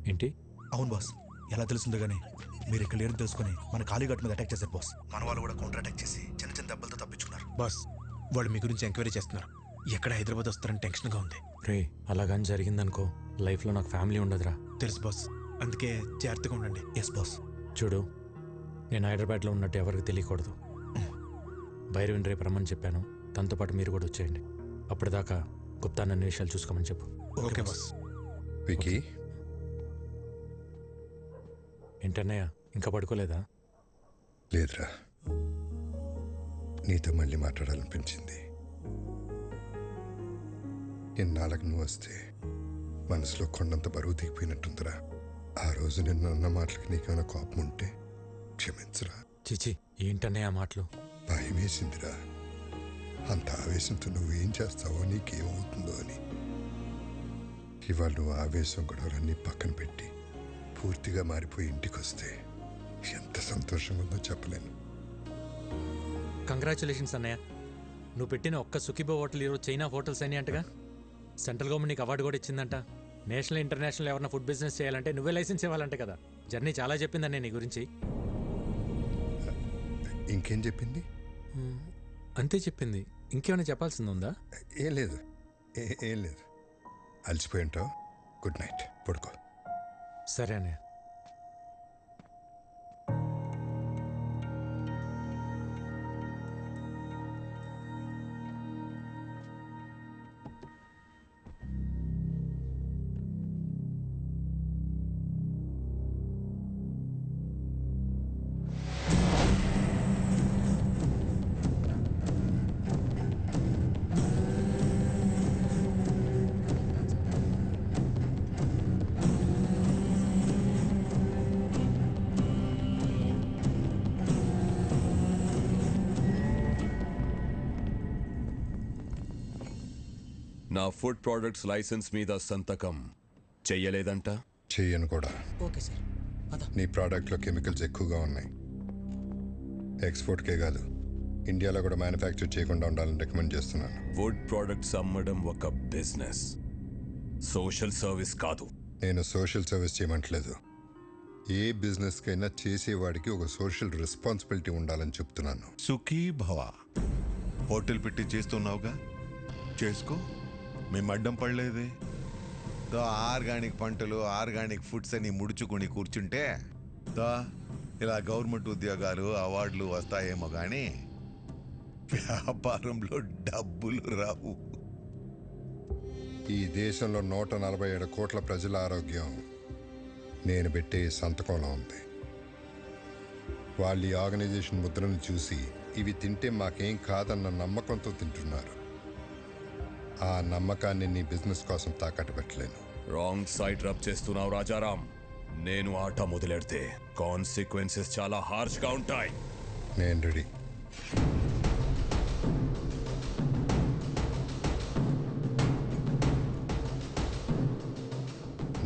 ఏంటి? అవును బాస్, ఎలా తెలుస్తుందో గానీ మీరు ఇక్కడ లేరని తెలుసుకుని మన కాళీఘాట్ మీద అటాక్ చేశారు బాస్. మన వాళ్ళు కూడా కౌంటర్ అటాక్ చేసి చిన్న చిన్న దెబ్బలతో తప్పించుకున్నారు. బాస్, వాళ్ళు మీ గురించి ఎంక్వైరీ చేస్తున్నారు. ఎక్కడ హైదరాబాద్ వస్తారని టెన్షన్గా ఉంది. రే, అలాగని జరిగిందనుకో లైఫ్లో నాకు ఫ్యామిలీ ఉండదురా. తెలుసు బాస్, అందుకే జాగ్రత్తగా ఉండండి. Yes boss. చూడు, నేను హైదరాబాద్లో ఉన్నట్టు ఎవరికి తెలియకూడదు. భైరవిని రేపు రమ్మని చెప్పాను. తనతో పాటు మీరు కూడా వచ్చేయండి. అప్పటిదాకా గుప్తా నన్ను విషయాలు చూసుకోమని చెప్పు. Okay boss. వికీ, ఏంటన్నయ్య, ఇంకా పడుకోలేదా? లేదురా, నీతో మళ్ళీ మాట్లాడాలనిపించింది. ఎన్నాళ్ళకు నువ్వు వస్తే మనసులో కొండంత బరువు దిగిపోయినట్టుందిరా. ఆ రోజు నిన్న అన్న మాటలకి నీకేమైనా కోపం ఉంటే క్షమించరా. చిచి, ఏంటన్నయ్య ఆ మాటలు? భయం వేసిందిరా. అంత ఆవేశంతో నువ్వేం చేస్తావో, నీకేమవుతుందో అని. ఇవాళ నువ్వు ఆవేశం గొడవలన్నీ పక్కన పెట్టి పూర్తిగా మారిపోయి ఇంటికి వస్తే ఎంత సంతోషంగా ఉందో చెప్పలేను. కంగ్రాచులేషన్స్ అన్నయ్య. నువ్వు పెట్టిన ఒక్క సుఖీబో హోటల్ ఈరోజు చైనా హోటల్స్ అని అంటగా. సెంట్రల్ గవర్నమెంట్ నీకు అవార్డు కూడా ఇచ్చిందంట. నేషనల్ ఇంటర్నేషనల్ ఎవరైనా ఫుడ్ బిజినెస్ చేయాలంటే నువ్వే లైసెన్స్ ఇవ్వాలంటే కదా. జర్నీ చాలా చెప్పిందన్న నీ గురించి. ఇంకేం చెప్పింది? అంతే చెప్పింది. ఇంకేమైనా చెప్పాల్సింది ఉందా? ఏం లేదు, ఏం లేదు. అలసిపోయి ఉంటావు. గుడ్ నైట్, పడుకో. సరే అన్నయ్య. నా ఫుడ్ ప్రొడక్ట్స్ లైసెన్స్ మీద సంతకం చెయ్యలేదంట. చెయ్యను కూడా. Okay sir. నీ ప్రోడక్ట్లో కెమికల్స్ ఎక్కువగా ఉన్నాయి. ఎక్స్పోర్ట్కే కాదు, ఇండియాలో కూడా మ్యానుఫ్యాక్చర్ చేయకుండా ఉండాలని రికమెండ్ చేస్తున్నాను. ఫుడ్ ప్రొడక్ట్స్ అమ్మడం ఒక బిజినెస్, సోషల్ సర్వీస్ కాదు. నేను సోషల్ సర్వీస్ చేయమంటలేదు. ఏ బిజినెస్కైనా చేసేవాడికి ఒక సోషల్ రెస్పాన్సిబిలిటీ ఉండాలని చెప్తున్నాను. సుఖీ భవ. హోటల్ పెట్టి చేస్తున్నావుగా, చేసుకో. మేము అడ్డం పడలేదే. ఆర్గానిక్ పంటలు, ఆర్గానిక్ ఫుడ్స్ అని ముడుచుకొని కూర్చుంటే ఇలా గవర్నమెంట్ ఉద్యోగాలు, అవార్డులు వస్తాయేమో కానీ వ్యాపారంలో డబ్బులు రావు. ఈ దేశంలో 147 కోట్ల ప్రజల ఆరోగ్యం నేను పెట్టే సంతకంలో ఉంది. వాళ్ళు ఈ ఆర్గనైజేషన్ ముద్రను చూసి ఇవి తింటే మాకేం కాదన్న నమ్మకంతో తింటున్నారు. ఆ నమ్మకాన్ని నీ బిజినెస్ కోసం తాకట్టు పెట్టలేను. రాంగ్ సైడ్ రబ్ చేస్తున్నావు రాజారాం. నేను ఆట మొదలెడితే కాన్సిక్వెన్సెస్ చాలా హార్ష్గా ఉంటాయి. నేను రెడీ.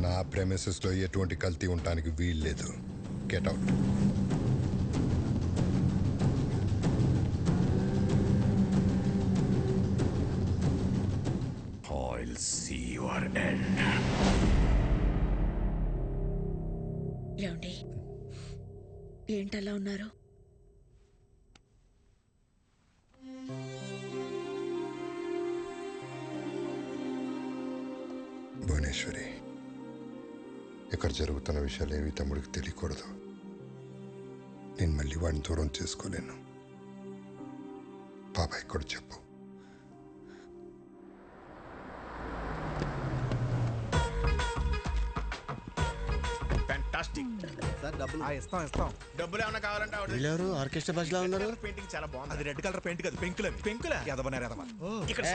నా ప్రెమిసెస్లో ఎటువంటి కల్తీ ఉండటానికి వీల్లేదు. Get out. I'll see your end. ఏమండి, ఏంటలా ఉన్నారు? భువనేశ్వరి, ఇక్కడ జరుగుతున్న విషయాలు ఏవి తమ్ముడికి తెలియకూడదు. నేను మళ్ళీ వాడిని దూరం చేసుకోలేను. బాబాయ్ కూడా చెప్పు. డబ్బులు ఏమైనా కావాలంటే ఆర్కెస్ట్రా బస్ లో ఉన్నారు. పెయింటింగ్ చాలా బాగుంది. అది రెడ్ కలర్ పెయింట్ కాదు, పెంకుల ఇక్కడ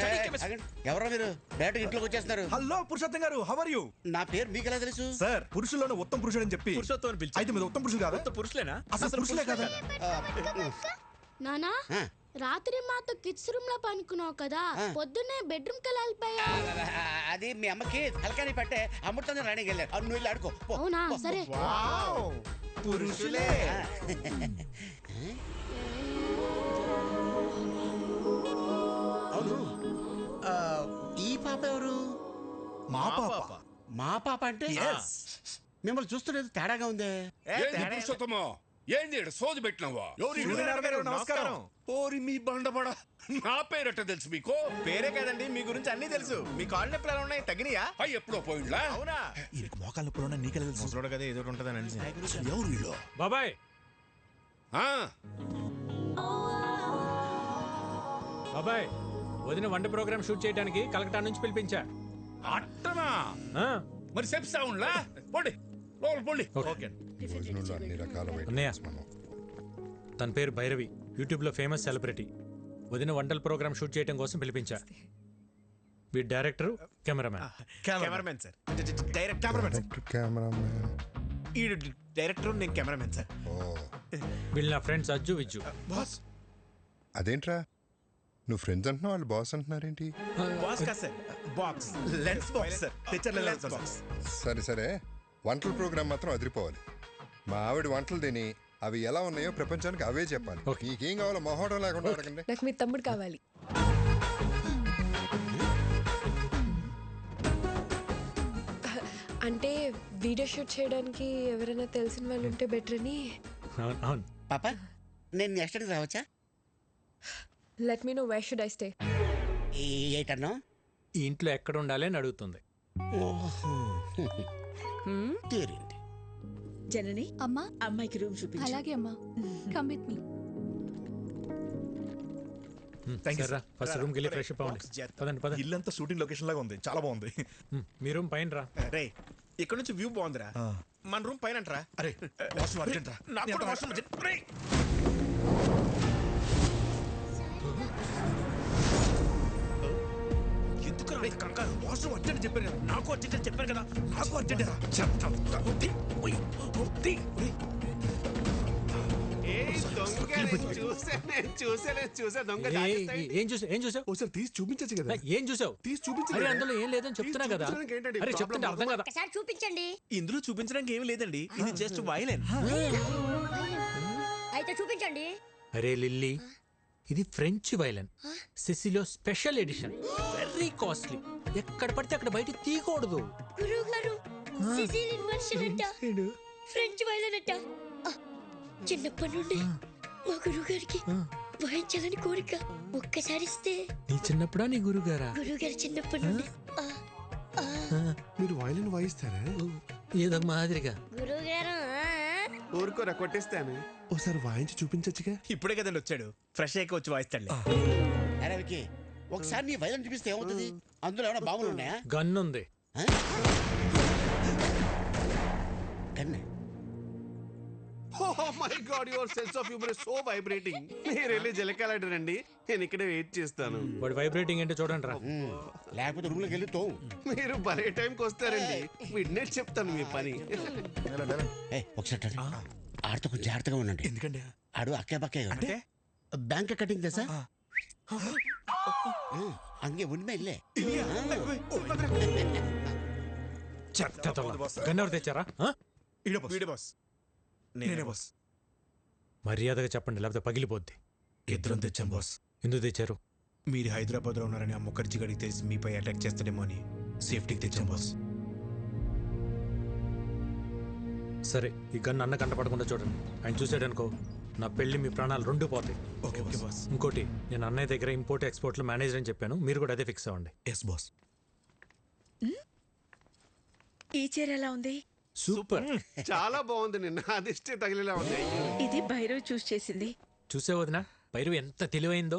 ఎవరో మీరు డైరెక్ట్ ఇంట్లోకి వచ్చేస్తున్నారు. హలో పురుషోత్తం గారు, హౌ ఆర్ యు? నా పేరు మీకు ఎలా తెలుసు? సార్, పురుషుల్లోనే ఉత్తమ పురుషుడు అని చెప్పి అయితే మీద ఉత్తమ పురుషులు కాదా? పురుషులేనా? అసలు పురుషులే కదా? నానా, రాత్రి మాతో కిడ్స్ రూమ్ లో పనుకున్నావు కదా, పొద్దున్నే బెడ్రూమ్ కి వెళ్ళిపోయా. అది మీ అమ్మకి హల్కాని పట్టే అమృతంగా రాణికి వెళ్ళారు. నువ్వు వెళ్ళి ఆడుకో. అవునా? సరే. పురుషులే. అవును, ఈ పాప ఎవరు? మా పాప. మా పాప అంటే మిమ్మల్ని చూస్తుంటే తేడాగా ఉందే. ఏంది పురుషోత్తమో? ఏంది ఈడ సోది పెట్టినావా? నమస్కారం. ఓరి మీ బండబడ, నా పేరట తెలుసు మీకు? పేరే కదండి, మీ గురించి అన్ని తెలుసు. మీ కాళ్ళు నొప్పులు ఎలా ఉన్నాయి, తగ్గినాయా? అయ్యి ఎప్పుడో పోయిండ్లా? అవునా? ఈయనకి మోకాళ్ళ నొప్పులు నీకెలా తెలుసు? ముసలోడు కదా, ఏదో ఒకటి ఉంటుందని. ఎవరు వీళ్ళు? బాబాయ్ ఆ, బాబాయ్ వదిన వంట ప్రోగ్రామ్ షూట్ చేయడానికి కలకటా నుంచి పిలిపించా. అట్టనా? ఆ, మరి చెప్తా ఉండ్లా? పోండి లోపల పోండి. ఓకే. ఈ రోజుల్లో అన్ని రకాల అన్నయ్య. వైటమిన్స్ మనం. తన పేరు భైరవి, యూట్యూబ్లో ఫేమస్ సెలబ్రిటీ. వదిన వంటల ప్రోగ్రామ్ షూట్ చేయడం కోసం పిలిపించా. వీడి director, cameraman. Cameramen sir, direct cameramen sir. Director, cameraman. ఈ డైరెక్టర్, నేను కెమెరామెన్ సార్. ఓ, వీళ్ళు నా ఫ్రెండ్స్ అజ్జు విజ్జు. బాస్ అదేంట్రా నువ్వు ఫ్రెండ్స్ అంటున్నావు, వాళ్ళు బాస్ అంటున్నారేంటి? బాస్ కాదు sir, box lens box sir. తెచ్చారు లెన్స్ బాక్స్. సరే సరే, వంటల ప్రోగ్రామ్ మాత్రం అదిరిపోవాలి. మా ఆవిడ వంటలు తిని అవి ఎలా ఉన్నాయో ప్రపంచానికి అవే చెప్పాలి. ఓకే. నీకేం కావాలో మొహోటం లేకుండా అడగండి. నాకు మీ తమ్ముడు కావాలి. అంటే వీడియో షూట్ చేయడానికి ఎవరైనా తెలిసిన వాళ్ళు ఉంటే బెటర్ అని. అవును అవును. పాప, నేను నెక్స్ట్ టైం రావచ్చా? Let me know where should I stay. ఏటన్నా? ఈ ఇంట్లో ఎక్కడ ఉండాలి అని అడుగుతుంది. తీరింది. జనని అమ్మా అమ్మాయికి రూమ్ చూపించు. అలాగే అమ్మా, కమ్ విత్ మీ. సరే ఫస్ట్ రూమ్కి వెళ్ళి ఫ్రెష్ అప్ అవ్వండి. పదండి పదండి. ఇల్లంతా షూటింగ్ లొకేషన్ లాగా ఉంది, చాలా బాగుంది. మీ రూమ్ పైన రా. రే, ఇక్కడ నుంచి వ్యూ బాగుందిరా. మన రూమ్ పైన అంటరా? అరే వాష్రూమ్ అర్జెంట్ రా. నాకు కూడా వాష్రూమ్ అర్జెంట్. రేయ్. ఎందుకు రా ఇంత కంగారు? వాష్రూమ్ అర్జెంట్ చెప్పాను కదా. నాకు అర్జెంట్ అని చెప్పాను కదా. నాకు అర్జెంట్ రా. చెప్తాను. చూసా దొంగ. ఏం చూసావు? ఒకసారి తీసి చూపించచ్చు కదా. ఏం చూసావు? తీసి చూపించు. అరే అందులో ఏం లేదని చెప్తున్నా కదా. అరే చెప్తుంటే అర్థం కదా. ఒకసారి చూపించండి. ఇందులో చూపించడానికి ఏమీ లేదండి, ఇది జస్ట్ వైలెన్. అయితే చూపించండి. అరే లిల్లీ, ఇది ఫ్రెంచ్ వైలన్, సిసిలో స్పెషల్ ఎడిషన్, వెరీ కాస్ట్లీ. ఎక్కడ పడితే అక్కడ బయట తీయకూడదు. గురువు గారు, సిసిలియన్ వర్షన్ అంట, ఫ్రెంచ్ వైలన్ అంట. చిన్నప్పటి నుండి మా గురువు గారికి వాయించాలని కోరిక. ఒక్కసారి ఇస్తే. నీ చిన్నప్పుడా నీ గురుగారా? గురువు గారు చిన్నప్పటి నుండి. మీరు వైలెన్ వాయిస్తారా? ఏదో మాదిరిగా. గురువు గారు ఊరుకోరా, కొట్టేస్తాను. ఒకసారి వాయించి చూపించచ్చుగా. ఇప్పుడే కదండి వచ్చాడు, ఫ్రెష్ అయ్యి వచ్చి వాయిస్తాడులే. అరే వికి, ఒకసారి నీ వైలెన్ చూపిస్తే ఏమవుతుంది? అందులో ఏమైనా బాంబులు ఉన్నాయా? గన్ ఉంది. కన్నే. Oh my God, your sense of humor is so vibrating. మీరు వెళ్ళి జలకాలండి, నేను ఇక్కడే వెయిట్ చేస్తాను. వాడు వైబ్రేటింగ్ ఏంటో చూడండి రా. లేకపోతే రూమ్లోకి వెళ్ళి తో. మీరు భలే టైంకి వస్తారండి. మిడ్నైట్ చెప్తాను మీ పని. ఒకసారి ఆడితో కొంచెం జాగ్రత్తగా ఉండండి. ఎందుకండి? ఆడు అక్కే పక్కే అంటే బ్యాంక్ కటింగ్ తెసా అంగే ఉన్మే ఇల్లే. గన్ ఎవరు తెచ్చారా? వీడే బాస్. నేనే బాస్. మర్యాదగా చెప్పండి, లేకపోతే పగిలిపోద్ది. ఇద్దరం తెచ్చాం బాస్. ఎందుకు తెచ్చారు? మీరు హైదరాబాద్లో ఉన్నారని ఆ ముఖర్జీ గడికి తెలిసి మీపై అటాక్ చేస్తాడేమో అని సేఫ్టీకి తెచ్చాం బాస్. సరే, ఈ గన్ అన్న కంటపడకుండా చూడండి. ఆయన చూసాడనుకో, నా పెళ్లి మీ ప్రాణాలు రెండు పోతాయి. Okay boss. ఇంకోటి, నేను అన్నయ్య దగ్గర ఇంపోర్ట్ ఎక్స్పోర్ట్లో మేనేజర్ అని చెప్పాను, మీరు కూడా అదే ఫిక్స్ అవ్వండి. Yes boss. ఈ చీర ఎలా ఉంది? సూపర్. చాలా బాగుంది. నిన్న అదిష్టే తగిలేలా ఉంది. ఇది భైరవ్ చూస్ చేసింది. చూసే వదినా, భైరవి ఎంత తెలివైందో.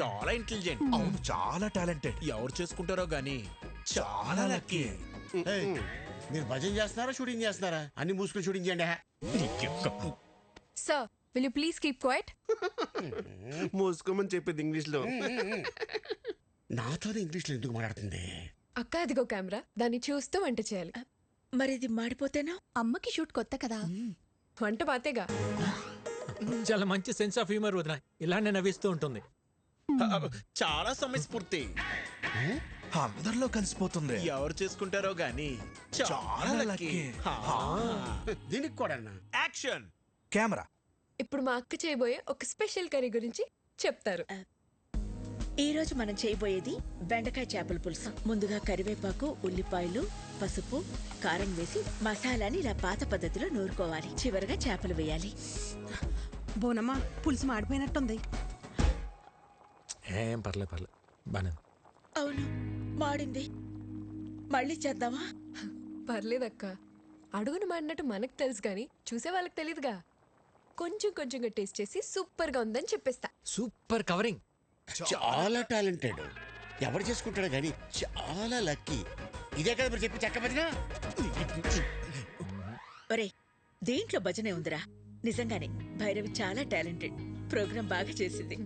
చాలా ఇంటెలిజెంట్. అవును, చాలా టాలెంటెడ్. ఎవరు చేసుకుంటారో గానీ చాలా లక్కీ. మీరు భజన చేస్తున్నారా, షూటింగ్ చేస్తున్నారా? అన్ని మూసుకుని షూటింగ్ చేయండి. Sir, will you please keep quiet? మూసుకోమని చెప్పింది ఇంగ్లీష్ లో. నాతో ఇంగ్లీష్లో ఎందుకు మాట్లాడుతుంది? అక్క, అదిగో కెమెరా, దాన్ని చూస్తూ వంట చేయాలి. మరి ఇది మాడిపోతేనా? అమ్మకి షూట్ కొత్త కదా. వంట పాతేగా. చాలా మంచి సెన్స్ ఆఫ్ హ్యూమర్ వదినా, ఇలానే నవ్విస్తూ ఉంటుంది. చాలా సమయస్ఫూర్తి. అందరిలో కలిసిపోతుంది. ఎవరు చేసుకుంటారో గానీ చాలా లక్కీ. దీనికి కూడా ఈ రోజు మనం చేయబోయేది బెండకాయ చేపల పులుసు. ముందుగా కరివేపాకు, ఉల్లిపాయలు, పసుపు, కారం వేసి మసాలాని ఇలా పాత పద్ధతిలో నూరుకోవాలి. చివరగా చేపలు వేయాలి. బోనమ్మా, పులుసు మాడిపోయినట్టుంది. ఏం పర్లేదు బానే ఉంది. అవును, మాడింది. మళ్ళీ చేద్దామా? పర్లేదక్క, అడుగును మాడినట్టు మనకు తెలుసు కానీ చూసే వాళ్ళకి తెలియదుగా. కొంచెంగా టేస్ట్ చేసి సూపర్గా ఉందని చెప్పేస్తా. Super covering. చాలా టాలెంటెడ్. ఎవరు చేసుకుంటాడు కానీ చాలా లక్కీ. ఇదే కదా మీరు చెప్పి చెక్క భజన. ఒరే, దీంట్లో భజనే ఉందిరా. నిజంగానే భైరవి చాలా టాలెంటెడ్. ప్రోగ్రాం బాగా చేసింది.